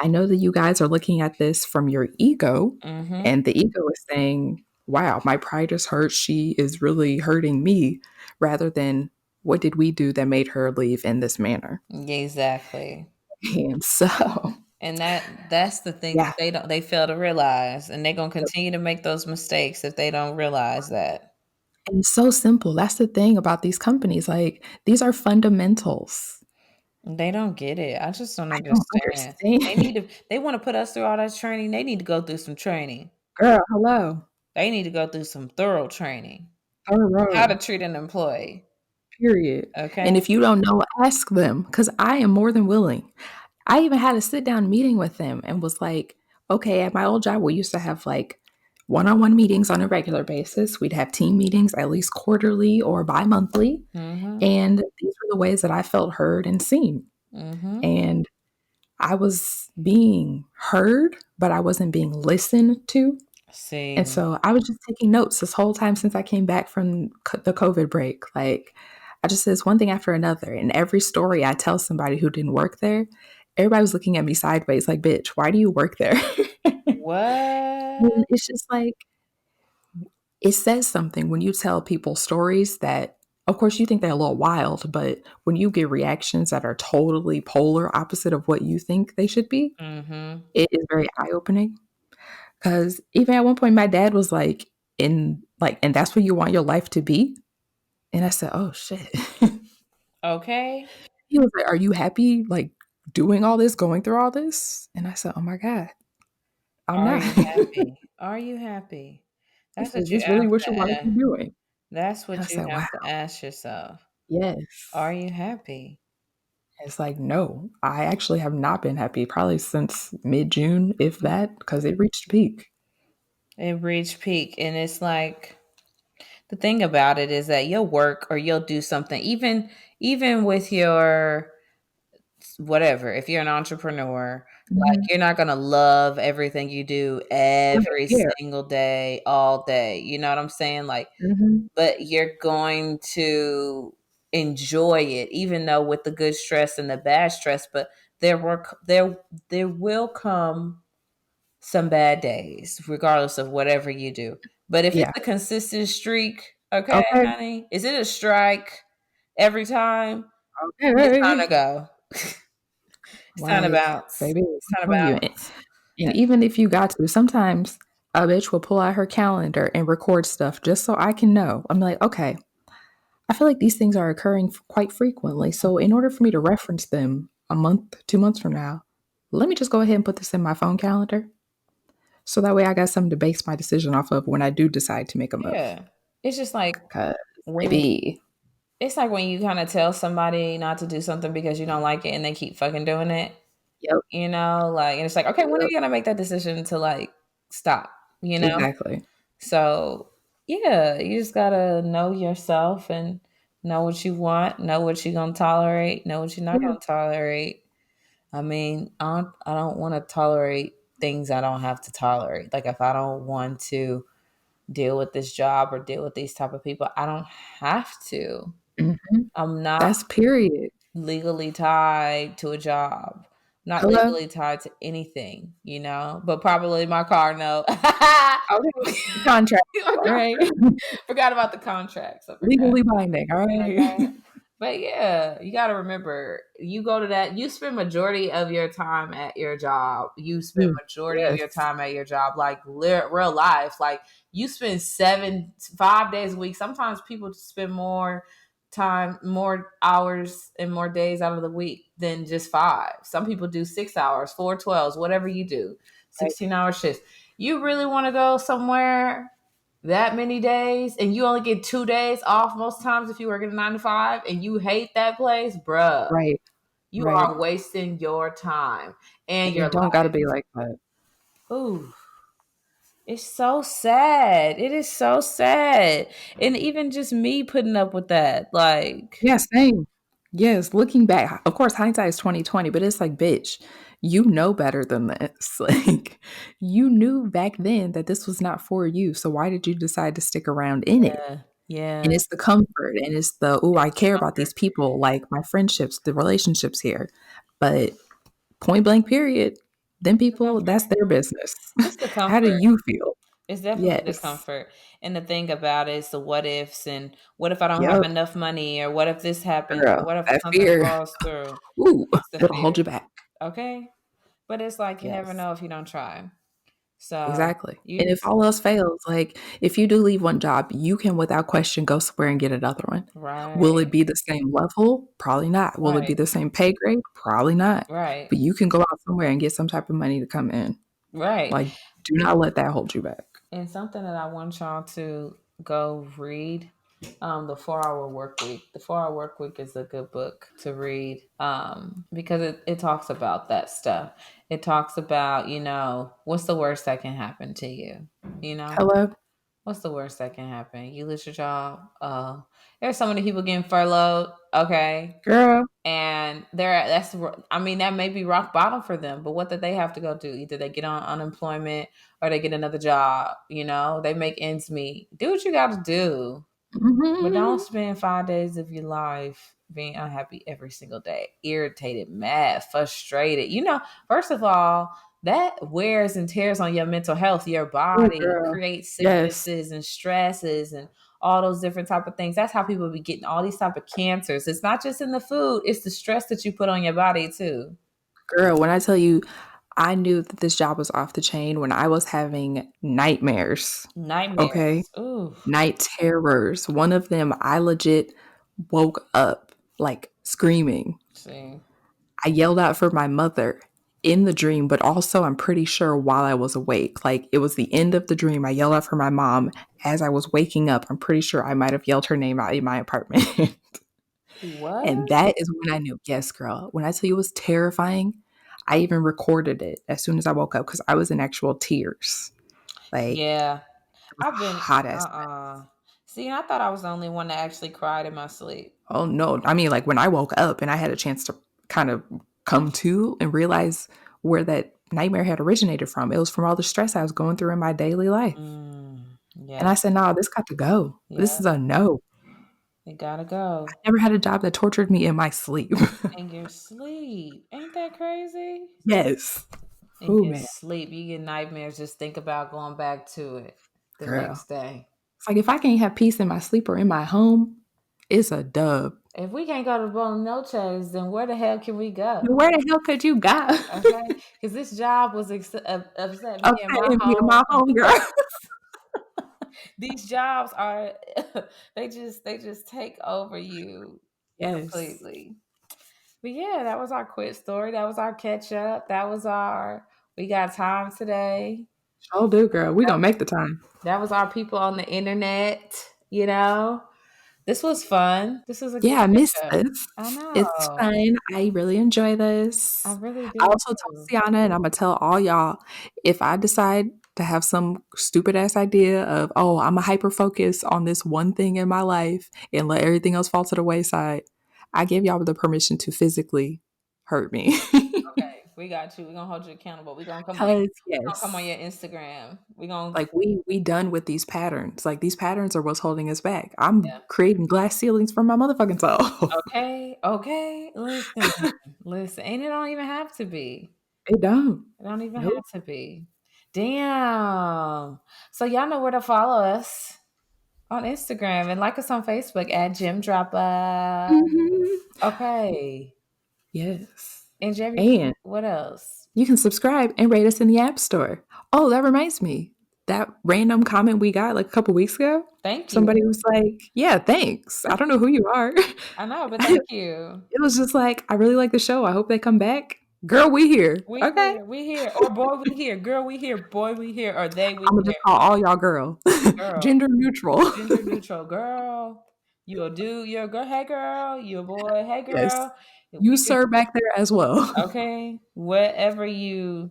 I know that you guys are looking at this from your ego, Mm-hmm. and the ego is saying, wow, my pride is hurt. She is really hurting me, rather than what did we do that made her leave in this manner? Exactly. And so, And that's the thing yeah, that they fail to realize, and they're gonna continue to make those mistakes if they don't realize that. and it's so simple. That's the thing about these companies. Like, these are fundamentals. They don't get it. I just don't I don't understand. They understand. need to. They want to put us through all that training. They need to go through some training. Girl, hello. They need to go through some thorough training. How to Thorough. treat an employee. Period. Okay. And if you don't know, ask them because I am more than willing. I even had a sit down meeting with them and was like, okay, at my old job, we used to have like one on one meetings on a regular basis. We'd have team meetings at least quarterly or bi monthly. Mm-hmm. And these were the ways that I felt heard and seen. Mm-hmm. And I was being heard, but I wasn't being listened to. And See. so I was just taking notes this whole time since I came back from the COVID break. Like, I just says one thing after another. And every story I tell somebody who didn't work there, everybody was looking at me sideways, like, bitch, why do you work there? And What? it's just like, it says something when you tell people stories that, of course, you think they're a little wild, but when you get reactions that are totally polar opposite of what you think they should be, Mm-hmm. it is very eye opening. Because even at one point, my dad was like, and that's what you want your life to be? And I said, oh shit. Okay. He was like, are you happy, like, doing all this, going through all this? And I said, oh my God, I'm Are not. you happy? Are you happy? He That's said, what you just really have what to you want to ask. be doing. That's And I what you said, wow, have to ask yourself. Are yes. you happy? It's like, no, I actually have not been happy probably since mid June, if that, because it reached peak. It reached peak, and it's like the thing about it is that you'll work or you'll do something, even with your whatever. If you're an entrepreneur, like Mhm. you're not gonna love everything you do Right every here. single day, all day. You know what I'm saying? Like, Hmm. but you're going to enjoy it, even though with the good stress and the bad stress. But there will come some bad days, regardless of whatever you do. But if it's Yeah. a consistent streak, okay, Okay. honey, is it a strike every time? It's time Okay. to go. It's time to Like, bounce. baby, It's I'm time to telling you. bounce. And even if you got to, sometimes a bitch will pull out her calendar and record stuff just so I can know. I'm like, okay, I feel like these things are occurring quite frequently. So, in order for me to reference them a month, 2 months from now, let me just go ahead and put this in my phone calendar. So that way I got something to base my decision off of when I do decide to make a move. Yeah. It's just like Because, when baby, it's like when you kind of tell somebody not to do something because you don't like it and they keep fucking doing it. yep, You know, like, and it's like, okay, when are yep, you gonna make that decision to like stop? You know, exactly. so yeah, you just gotta know yourself and know what you want, know what you're gonna tolerate, know what you're not Yeah. gonna tolerate. I mean, I don't want to tolerate things I don't have to tolerate. Like if I don't want to deal with this job or deal with these type of people, I don't have to. Hmm. I'm not That's period. legally tied to a job. not Hello? legally tied to anything, you know, but probably my car. No, Okay. Contract. All right. forgot about the contracts. I forgot. Legally binding. All right. Okay. But yeah, you got to remember, you go to that, you spend majority of your time at your job. You spend majority of Yes. your time at your job, like real life. Like you spend 5 days a week. Sometimes people spend more time, more hours, and more days out of the week than just 5. Some people do 6 hours, 4 12s, whatever you do, Right. 16-hour shifts. You really want to go somewhere that many days and you only get 2 days off most times if you work at a 9 to 5 and you hate that place, bruh, Right. you Right. are wasting your time and And your it don't got to be life. like that. Ooh, it's so sad. It is so sad. And even just me putting up with that, like, Yeah, same. Yes, looking back, of course, hindsight is 2020, but it's like, bitch, you know better than this. Like, you knew back then that this was not for you. So why did you decide to stick around in it? yeah, yeah, And it's the comfort and it's the, oh, I it's the care about these comfort. people, like my friendships, the relationships here. But point blank, period, then It's the people, that's comfort. their business. It's the How do comfort. you feel? It's definitely the Yes. comfort. And the thing about it is the what ifs and what if I don't have Yep, enough money or what if this happens or girl. what if That something fear. falls through? Ooh, It's the it'll fear. hold you back. Okay. But it's like you never Yes. know if you don't try. So Exactly. you And if just all else fails, like if you do leave one job, you can without question go somewhere and get another one. Will it right, be the same level? Probably not. Will it be right, the same pay grade? Probably not. right, But you can go out somewhere and get some type of money to come in. right. Like, do not let that hold you back. And something that I want y'all to go read, the 4 Hour Work Week. The 4 Hour Work Week is a good book to read, because it talks about that stuff. It talks about, what's the worst that can happen to you? You know, Hello? what's the worst that can happen? You lose your job. There's so many people getting furloughed. Okay, Girl. and that may be rock bottom for them, but what did they have to go do? Either they get on unemployment or they get another job. They make ends meet. Do what you got to do, but don't Mhm. spend 5 days of your life being unhappy every single day, irritated, mad, frustrated. First of all, that wears and tears on your mental health. Your Oh, body girl. creates Yes. sicknesses and stresses and all those different type of things. That's how people be getting all these type of cancers. It's not just in the food, it's the stress that you put on your body too. Girl, when I tell you, I knew that this job was off the chain when I was having nightmares. Okay. Nightmares. Ooh. Night terrors. One of them, I legit woke up like screaming. See. I yelled out for my mother in the dream, but also I'm pretty sure while I was awake. Like it was the end of the dream. I yelled out for my mom as I was waking up. I'm pretty sure I might have yelled her name out in my apartment. And What? that is when I knew, yes, girl. When I tell you it was terrifying, I even recorded it as soon as I woke up because I was in actual tears. Like Yeah. it was a I've been hot ass mess. uh-uh. See, I thought I was the only one that actually cried in my sleep. Oh no. I mean, like when I woke up and I had a chance to kind of come to and realize where that nightmare had originated from. It was from all the stress I was going through in my daily life. And Yeah. I said, no, this got to go. This Yeah. is a no. It gotta go. I never had a job that tortured me in my sleep. In your sleep. Ain't that crazy? Yes. In Oh your man, sleep. You get nightmares. Just think about going back to it the girl. next day. It's like if I can't have peace in my sleep or in my home, it's a dub. If we can't go to Bone Noches, then where the hell can we go? Where the hell could you go? Okay, because this job was upset me and my Upsetting me and home. my homegirl. These jobs are they just take over you Yes. completely. But yeah, that was our quit story. That was our catch up. We got time today. Oh, do, girl. We gonna make the time. That was our people on the internet. This was fun. This was a good Yeah, I catch miss up. this. I It's know. fine. I really enjoy I this. really I did also too. told Sienna, and I'm gonna tell all y'all, if I decide to have some stupid ass idea of, oh, I'm a hyper focus on this one thing in my life and let everything else fall to the wayside, I give y'all the permission to physically hurt me. We got you. We're gonna hold you accountable. We're gonna come on. Because Gonna come on yes, your Instagram. We're gonna like we done with these patterns. Like these patterns are what's holding us back. I'm creating glass ceilings for my motherfucking self. Okay. Listen. And it don't even have to be. It don't. It don't even Nope. have to be. Damn. So y'all know where to follow us on Instagram and like us on Facebook at Droppa. Okay. Yes. And Jerry, And what else? you can subscribe and rate us in the App Store. Oh, that reminds me. That random comment we got like a couple weeks ago. Thank you. Somebody was like, yeah, thanks. I don't know who you are. I know, but thank you. It was just like, I really like the show. I hope they come back. Girl, we here. Okay. We here. Or boy, we here. Girl, we here. Boy, we here. Or they, we I'm going to here. just call all y'all girl. Girl. Gender neutral. Gender neutral. Girl. You a dude. You're a girl. Hey, girl. You a boy. Hey, girl. Yes. You, sir, back there as well. Okay. Whatever you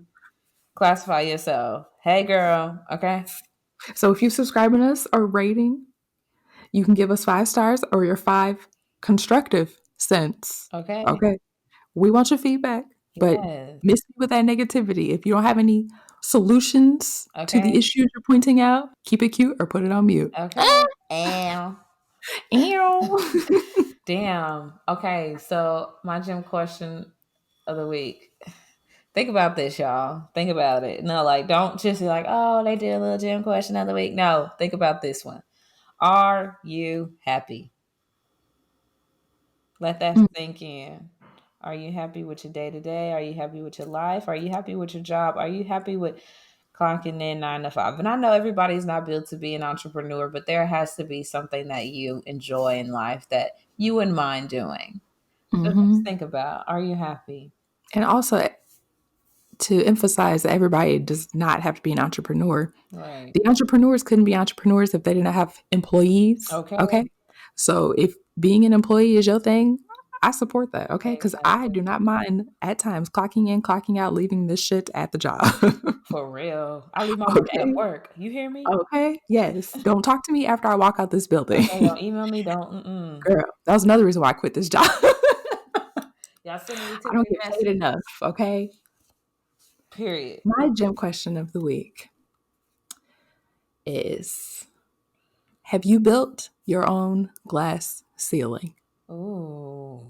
classify yourself. Hey, girl. Okay. So if you subscribing us or rating, you can give us 5 stars or your 5 constructive cents. Okay. Okay. We want your feedback, but miss me with that negativity. If you don't have any solutions to the issues you're pointing out, keep it cute or put it on mute. Okay. Damn. Okay. So my gym question of the week. Think about this, y'all. Think about it. No, like, don't just be like, oh, they did a little gym question of the week. No, think about this one. Are you happy? Let that sink in. Are you happy with your day to day? Are you happy with your life? Are you happy with your job? Are you happy with clocking in 9 to 5? And I know everybody's not built to be an entrepreneur, but there has to be something that you enjoy in life that you wouldn't mind doing. So just think about, are you happy? And also, to emphasize that everybody does not have to be an entrepreneur. Right. The entrepreneurs couldn't be entrepreneurs if they didn't have employees. Okay. So if being an employee is your thing, I support that. Okay. Because I do not mind at times clocking in, clocking out, leaving this shit at the job. For real. I leave my work at work. You hear me? Okay. Yes. Don't talk to me after I walk out this building. Okay, don't email me. Don't. Girl, that was another reason why I quit this job. Y'all send me I don't get paid enough. Okay. Period. My gym question of the week is, have you built your own glass ceiling? Ooh.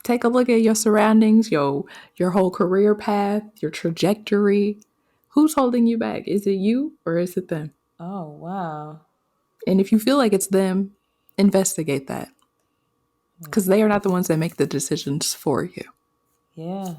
Take a look at your surroundings, your whole career path, your trajectory. Who's holding you back? Is it you or is it them? Oh, wow. And if you feel like it's them, investigate that. Because they are not the ones that make the decisions for you. Yeah.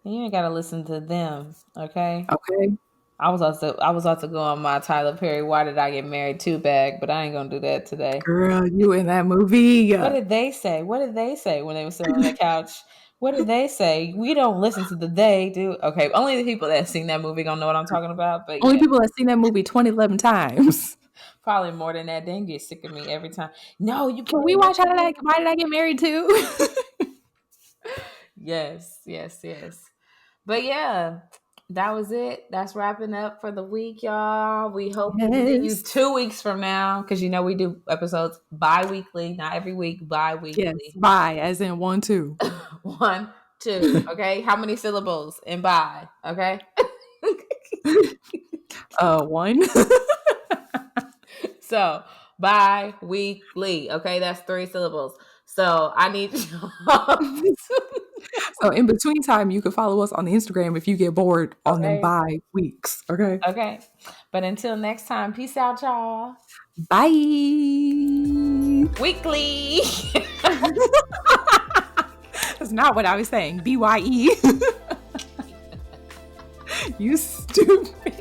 You ain't gotta listen to them, okay? Okay. I was about to go on my Tyler Perry "Why Did I Get Married" 2 bag, but I ain't gonna do that today. Girl, you in that movie? What did they say? What did they say when they were sitting on the couch? What did they say? We don't listen to the they do. Okay, only the people that have seen that movie gonna know what I'm talking about. But only people that seen that movie 11 times. Probably more than that. They get sick of me every time. No, you can we watch Why Did I Get Married too? Yes. But yeah, that was it. That's wrapping up for the week, y'all. We hope to see you 2 weeks from now, because you know we do episodes bi-weekly, not every week, bi-weekly. Yes, bi as in 1, 2. 1, 2. Okay, how many syllables in bi? Okay. 1. So bi-weekly. Okay, that's 3 syllables. So I need So in between time, you can follow us on the Instagram if you get bored on them bi weeks. Okay. Okay. But until next time, peace out, y'all. Bye. Weekly. That's not what I was saying. BYE. You stupid.